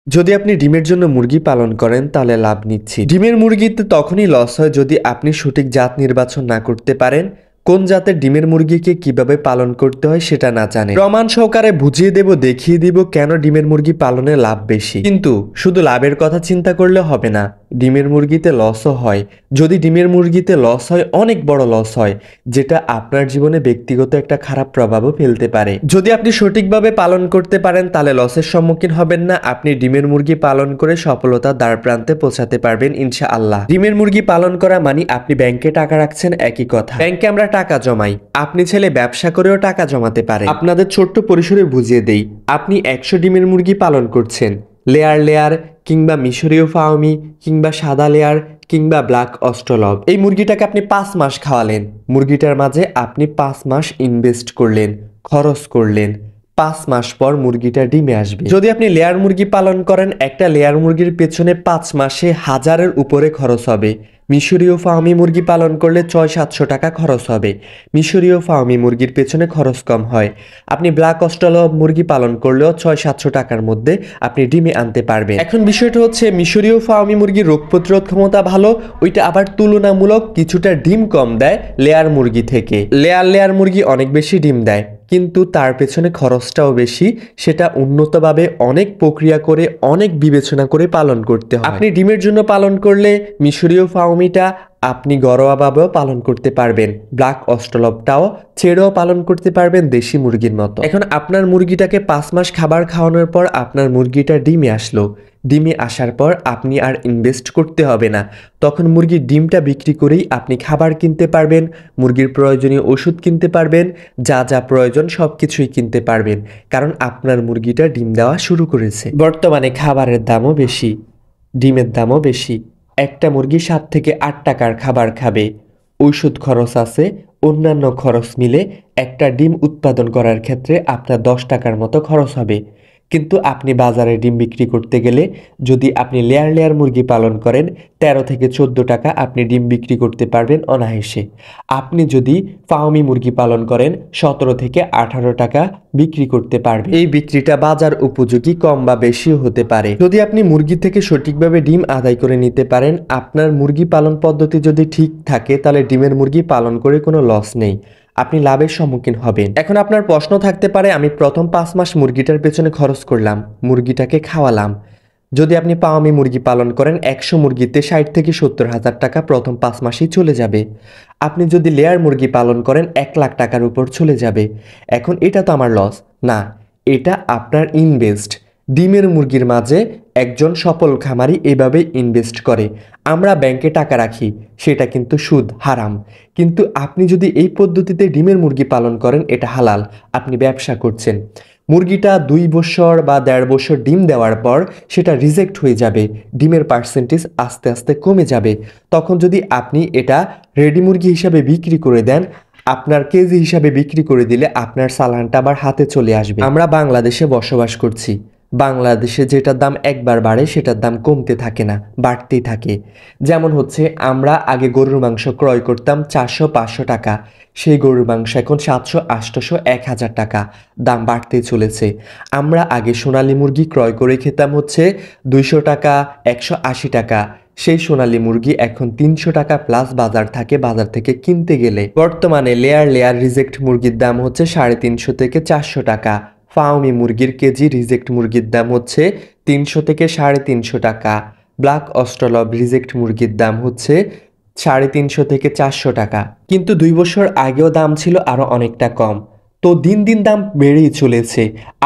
যদি আপনি ডিমের জন্য মুরগি পালন করেন তাহলে লাভ নিচ্ছি। ডিমের মুরগিতে তখনই লস হয় যদি আপনি সঠিক জাত নির্বাচন না করতে পারেন, কোন জাতের ডিমের মুরগিকে কিভাবে পালন করতে হয় সেটা না জানেন। প্রমাণ সহকারে বুঝিয়ে দেব, দেখিয়ে দিব কেন ডিমের মুরগি পালনে লাভ বেশি। কিন্তু শুধু লাভের কথা চিন্তা করলে হবে না, ডিমের মুরগিতে লসও হয়। যদি ডিমের মুরগিতে লস হয়, অনেক বড় লস হয়, যেটা আপনার জীবনে ব্যক্তিগত একটা খারাপ প্রভাবও ফেলতে পারে। যদি আপনি সঠিকভাবে পালন করতে পারেন তাহলে লসের সম্মুখীন হবেন না। আপনি ডিমের মুরগি পালন করে সফলতার দ্বার প্রান্তে পৌঁছাতে পারবেন ইনশাআল্লাহ। ডিমের মুরগি পালন করা মানে আপনি ব্যাংকে টাকা রাখছেন, একই কথা। ব্যাংকে আমরা টাকা জমাই, আপনি ছেলে ব্যবসা করেও টাকা জমাতে পারেন। আপনাদের ছোট্ট পরিসরে বুঝিয়ে দেই, আপনি 100 ডিমের মুরগি পালন করছেন, লেয়ার লেয়ার কিংবা মিশরীয় ফাউমি কিংবা সাদা লেয়ার কিংবা ব্ল্যাক অস্ট্রলব, এই মুরগিটাকে আপনি 5 মাস খাওয়ালেন। মুরগিটার মাঝে আপনি 5 মাস ইনভেস্ট করলেন, খরচ করলেন। 5 মাস পর মুরগিটা ডিমে আসবে। যদি আপনি লেয়ার মুরগি পালন করেন, একটা লেয়ার মুরগির পেছনে 5 মাসে 1000-এর উপরে খরচ হবে। মিশরীয় ফার্মি মুরগি পালন করলে 600-700 টাকা খরচ হবে। মিশরীয় ফার্মি মুরগির পেছনে খরচ কম হয়। আপনি ব্ল্যাক অস্ট্রলব মুরগি পালন করলেও 600-700 টাকার মধ্যে আপনি ডিমে আনতে পারবেন। এখন বিষয়টা হচ্ছে, মিশরীয় ফার্মি মুরগির রোগ প্রতিরোধ ক্ষমতা ভালো, ওইটা আবার তুলনামূলক কিছুটা ডিম কম দেয় লেয়ার মুরগি থেকে। লেয়ার মুরগি অনেক বেশি ডিম দেয়, কিন্তু তার পেছনে খরচটাও বেশি। সেটা উন্নতভাবে অনেক প্রক্রিয়া করে, অনেক বিবেচনা করে পালন করতে হয়। আপনি ডিমের জন্য পালন করলে মিশরীয় ফাউমিটা আপনি ঘরোয়াভাবেও পালন করতে পারবেন, ব্ল্যাক অস্ট্রলবটাও ছেড়েও পালন করতে পারবেন দেশি মুরগির মতো। এখন আপনার মুরগিটাকে 5 মাস খাবার খাওয়ানোর পর আপনার মুরগিটা ডিমে আসলো। ডিমে আসার পর আপনি আর ইনভেস্ট করতে হবে না। তখন মুরগির ডিমটা বিক্রি করেই আপনি খাবার কিনতে পারবেন, মুরগির প্রয়োজনীয় ওষুধ কিনতে পারবেন, যা যা প্রয়োজন সব কিছুই কিনতে পারবেন, কারণ আপনার মুরগিটা ডিম দেওয়া শুরু করেছে। বর্তমানে খাবারের দামও বেশি, ডিমের দামও বেশি। একটা মুরগি 7 থেকে 8 টাকার খাবার খাবে, ঔষধ খরচ আছে, অন্যান্য খরচ মিলে একটা ডিম উৎপাদন করার ক্ষেত্রে আপনার 10 টাকার মতো খরচ হবে। কিন্তু আপনি বাজারে ডিম বিক্রি করতে গেলে, যদি আপনি লেয়ার মুরগি পালন করেন, 13 থেকে 14 টাকা আপনি ডিম বিক্রি করতে পারবেন অনায়াসে। আপনি যদি ফার্মি মুরগি পালন করেন, 17 থেকে 18 টাকা বিক্রি করতে পারবেন। এই বিক্রিটা বাজার উপযোগী, কম বা বেশিও হতে পারে। যদি আপনি মুরগি থেকে সঠিকভাবে ডিম আদায় করে নিতে পারেন, আপনার মুরগি পালন পদ্ধতি যদি ঠিক থাকে, তাহলে ডিমের মুরগি পালন করে কোনো লস নেই, আপনি লাভের সম্মুখীন হবেন। এখন আপনার প্রশ্ন থাকতে পারে, আমি প্রথম 5 মাস মুরগিটার পেছনে খরচ করলাম, মুরগিটাকে খাওয়ালাম। যদি আপনি ফার্মি মুরগি পালন করেন, 100 মুরগিতে 60 থেকে 70 হাজার টাকা প্রথম 5 মাসেই চলে যাবে। আপনি যদি লেয়ার মুরগি পালন করেন, 1 লাখ টাকার উপর চলে যাবে। এখন এটা তো আমার লস না, এটা আপনার ইনভেস্ট। ডিমের মুরগির মাঝে একজন সফল খামারি এভাবে ইনভেস্ট করে। আমরা ব্যাংকে টাকা রাখি, সেটা কিন্তু সুদ, হারাম। কিন্তু আপনি যদি এই পদ্ধতিতে ডিমের মুরগি পালন করেন, এটা হালাল, আপনি ব্যবসা করছেন। মুরগিটা 2 বছর বা 1.5 বছর ডিম দেওয়ার পর সেটা রিজেক্ট হয়ে যাবে, ডিমের পার্সেন্টেজ আস্তে আস্তে কমে যাবে। তখন যদি আপনি এটা রেডি মুরগি হিসাবে বিক্রি করে দেন, আপনার কেজি হিসাবে বিক্রি করে দিলে আপনার চালানটা আবার হাতে চলে আসবে। আমরা বাংলাদেশে বসবাস করছি, বাংলাদেশে যেটার দাম একবার বাড়ে সেটার দাম কমতে থাকে না, বাড়তেই থাকে। যেমন হচ্ছে, আমরা আগে গরুর মাংস ক্রয় করতাম 400-500 টাকা, সেই গরুর মাংস এখন 700-800, 1000 টাকা, দাম বাড়তেই চলেছে। আমরা আগে সোনালী মুরগি ক্রয় করে খেতাম হচ্ছে 200 টাকা, 180 টাকা, সেই সোনালী মুরগি এখন 300 টাকা প্লাস বাজার থাকে, বাজার থেকে কিনতে গেলে। বর্তমানে লেয়ার রিজেক্ট মুরগির দাম হচ্ছে 350 থেকে 400 টাকা। ফার্মি মুরগির কেজি রিজেক্ট মুরগির দাম হচ্ছে 300 থেকে 350 টাকা। ব্ল্যাক অস্ট্রলব রিজেক্ট মুরগির দাম হচ্ছে 350 থেকে 400 টাকা। কিন্তু 2 বছর আগেও দাম ছিল আরও অনেকটা কম। তো দিন দিন দাম বেড়েই চলেছে।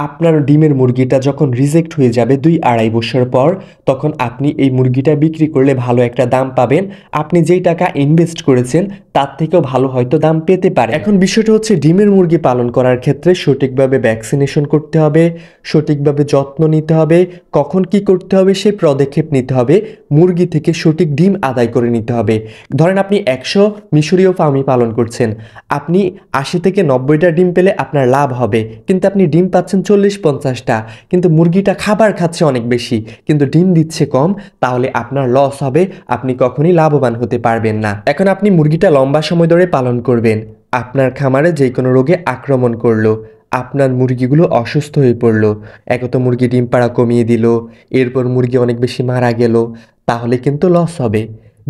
আপনার ডিমের মুরগিটা যখন রিজেক্ট হয়ে যাবে 2-2.5 বছর পর, তখন আপনি এই মুরগিটা বিক্রি করলে ভালো একটা দাম পাবেন। আপনি যেই টাকা ইনভেস্ট করেছেন তার থেকেও ভালো হয়তো দাম পেতে পারে। এখন বিষয়টা হচ্ছে, ডিমের মুরগি পালন করার ক্ষেত্রে সঠিকভাবে ভ্যাকসিনেশন করতে হবে, সঠিকভাবে যত্ন নিতে হবে, কখন কি করতে হবে সেই পদক্ষেপ নিতে হবে, মুরগি থেকে সঠিক ডিম আদায় করে নিতে হবে। ধরেন আপনি 100 মিশরীয় ফার্মি পালন করছেন, আপনি 80 থেকে 90টা ডিম পেলে আপনার লাভ হবে, কিন্তু আপনি ডিম পাচ্ছেন 40-50টা, কিন্তু মুরগিটা খাবার খাচ্ছে অনেক বেশি কিন্তু ডিম দিচ্ছে কম, তাহলে আপনার লস হবে, আপনি কখনই লাভবান হতে পারবেন না। এখন আপনি মুরগিটা লম্বা সময় ধরে পালন করবেন, আপনার খামারে যে কোনো রোগে আক্রমণ করলো, আপনার মুরগিগুলো অসুস্থ হয়ে পড়লো, একে তো মুরগি ডিম পাড়া কমিয়ে দিল, এরপর মুরগি অনেক বেশি মারা গেল, তাহলে কিন্তু লস হবে।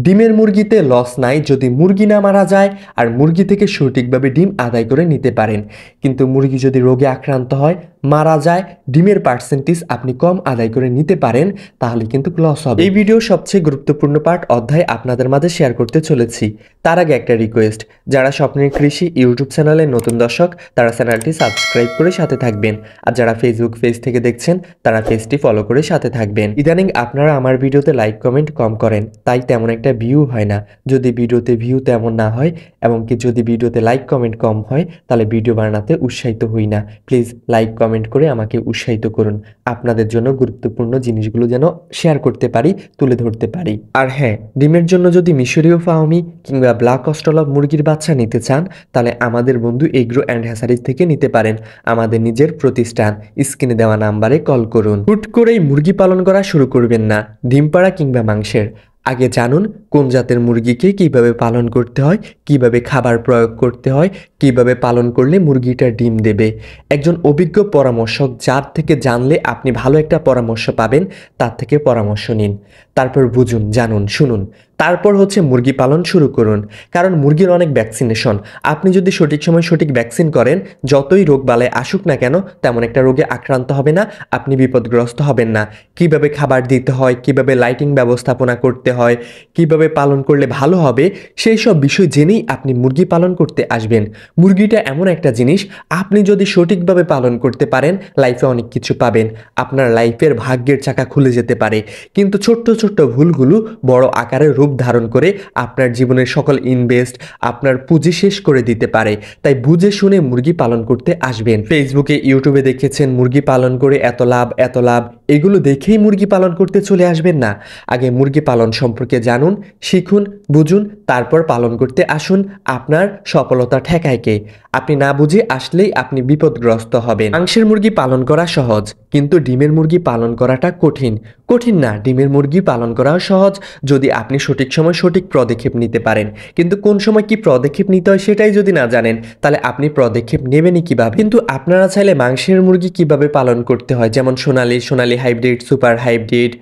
ডিমের মুরগিতে লস নাই যদি মুরগি না মারা যায় আর মুরগি থেকে সঠিকভাবে ডিম আদায় করে নিতে পারেন। কিন্তু মুরগি যদি রোগে আক্রান্ত হয়, মারা যায়, ডিমের পার্সেন্টেজ আপনি কম আদায় করে নিতে পারেন, তাহলে কিন্তু লস হবে। এই ভিডিও সবচেয়ে গুরুত্বপূর্ণ পার্ট অধ্যায় আপনাদের মাঝে শেয়ার করতে চলেছি। তার আগে একটা রিকোয়েস্ট, যারা স্বপ্নের কৃষি ইউটিউব চ্যানেলের নতুন দর্শক তারা চ্যানেলটি সাবস্ক্রাইব করে সাথে থাকবেন, আর যারা ফেসবুক পেজ থেকে দেখছেন তারা পেজটি ফলো করে সাথে থাকবেন। ইদানিং আপনারা আমার ভিডিওতে লাইক কমেন্ট কম করেন, তাই তেমন একটা ভিউ হয় না। যদি ভিডিওতে ভিউ তেমন না হয় এবং কি যদি ভিডিওতে লাইক কমেন্ট কম হয়, তাহলে ভিডিও বানাতে উৎসাহিত হই না। প্লিজ লাইক কমেন্ট করে আমাকে উৎসাহিত করুন, আপনাদের জন্য গুরুত্বপূর্ণ জিনিসগুলো যেন শেয়ার করতে পারি, তুলে ধরতে পারি। আর হ্যাঁ, ডিমের জন্য যদি মিশরীয় ফার্মি কিংবা ব্ল্যাক অস্ট্রেলপ মুরগির বাচ্চা নিতে চান, তাহলে আমাদের বন্ধু এগ্রো অ্যান্ড হ্যাসারিজ থেকে নিতে পারেন। আমাদের নিজের প্রতিষ্ঠান, স্ক্রিনে দেওয়া নাম্বারে কল করুন। হুট করেই মুরগি পালন করা শুরু করবেন না, ডিম পাড়া কিংবা মাংসের। আগে জানুন কোন জাতের মুরগিকে কিভাবে পালন করতে হয়, কিভাবে খাবার প্রয়োগ করতে হয়, কিভাবে পালন করলে মুরগিটা ডিম দেবে। একজন অভিজ্ঞ পরামর্শক যার থেকে জানলে আপনি ভালো একটা পরামর্শ পাবেন, তার থেকে পরামর্শ নিন। তারপর বুঝুন, জানুন, শুনুন, তারপর হচ্ছে মুরগি পালন শুরু করুন। কারণ মুরগির অনেক ভ্যাকসিনেশন, আপনি যদি সঠিক সময় সঠিক ভ্যাকসিন করেন, যতই রোগ বালাই আসুক না কেন তেমন একটা রোগে আক্রান্ত হবে না, আপনি বিপদগ্রস্ত হবেন না। কিভাবে খাবার দিতে হয়, কিভাবে লাইটিং ব্যবস্থাপনা করতে হয়, কিভাবে পালন করলে ভালো হবে, সেই সব বিষয় জেনেই আপনি মুরগি পালন করতে আসবেন। মুরগিটা এমন একটা জিনিস, আপনি যদি সঠিকভাবে পালন করতে পারেন লাইফে অনেক কিছু পাবেন, আপনার লাইফের ভাগ্যের চাকা খুলে যেতে পারে। কিন্তু ছোট্ট ছোট্ট ভুলগুলো বড় আকারে রূপ ধারণ করে আপনার জীবনের সকল ইনভেস্ট, আপনার পুঁজি শেষ করে দিতে পারে। তাই বুঝে শুনে মুরগি পালন করতে আসবেন। ফেসবুকে ইউটিউবে দেখেছেন মুরগি পালন করে এত লাভ এত লাভ, এগুলো দেখেই মুরগি পালন করতে চলে আসবেন না। আগে মুরগি পালন সম্পর্কে জানুন, শিখুন, বুঝুন, তারপর পালন করতে আসুন। আপনার সফলতা ঠেকায় কে? আপনি না বুঝে আসলেই আপনি বিপদগ্রস্ত হবেন। মাংসের মুরগি পালন করা সহজ, কিন্তু ডিমের মুরগি পালন করাটা কঠিন। কঠিন না, ডিমের মুরগি পালন করাও সহজ যদি আপনি সঠিক সময় সঠিক পদক্ষেপ নিতে পারেন। কিন্তু কোন সময় কি পদক্ষেপ নিতে হয় সেটাই যদি না জানেন, তাহলে আপনি পদক্ষেপ নেবেনই কিভাবে? কিন্তু আপনারা চাইলে মাংসের মুরগি কিভাবে পালন করতে হয়, যেমন সোনালী হাইব্রিড, সুপার হাইব্রিড,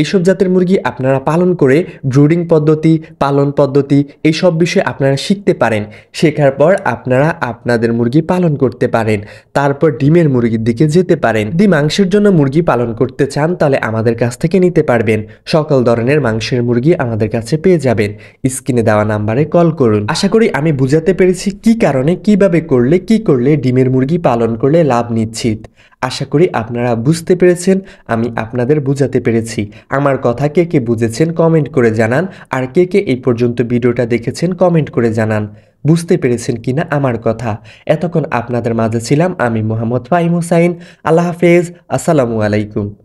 এইসব জাতের মুরগি আপনারা পালন করে ব্রুডিং পদ্ধতি, পালন পদ্ধতি, এইসব বিষয়ে আপনারা শিখতে পারেন। শেখার পর আপনারা আপনাদের মুরগি পালন করতে পারেন, তারপর ডিমের মুরগির দিকে যেতে পারেন। যদি মাংসের জন্য মুরগি পালন করতে চান, তাহলে আমাদের কাছ থেকে নিতে পারবেন। সকল ধরনের মাংসের মুরগি আমাদের কাছে পেয়ে যাবেন। স্ক্রিনে দেওয়া নাম্বারে কল করুন। আশা করি আমি বুঝাতে পেরেছি কি কারণে, কিভাবে করলে, কি করলে ডিমের মুরগি পালন করলে লাভ নিশ্চিত। আশা করি আপনারা বুঝতে পেরেছেন, আমি আপনাদের বুঝাতে পেরেছি। আমার কথা কে কে বুঝেছেন কমেন্ট করে জানান, আর কে কে এই পর্যন্ত ভিডিওটা দেখেছেন কমেন্ট করে জানান বুঝতে পেরেছেন কিনা আমার কথা। এতক্ষণ আপনাদের মাঝে ছিলাম আমি মোহাম্মদ ফাহিম হোসাইন। আল্লাহ হাফেজ, আসসালামু আলাইকুম।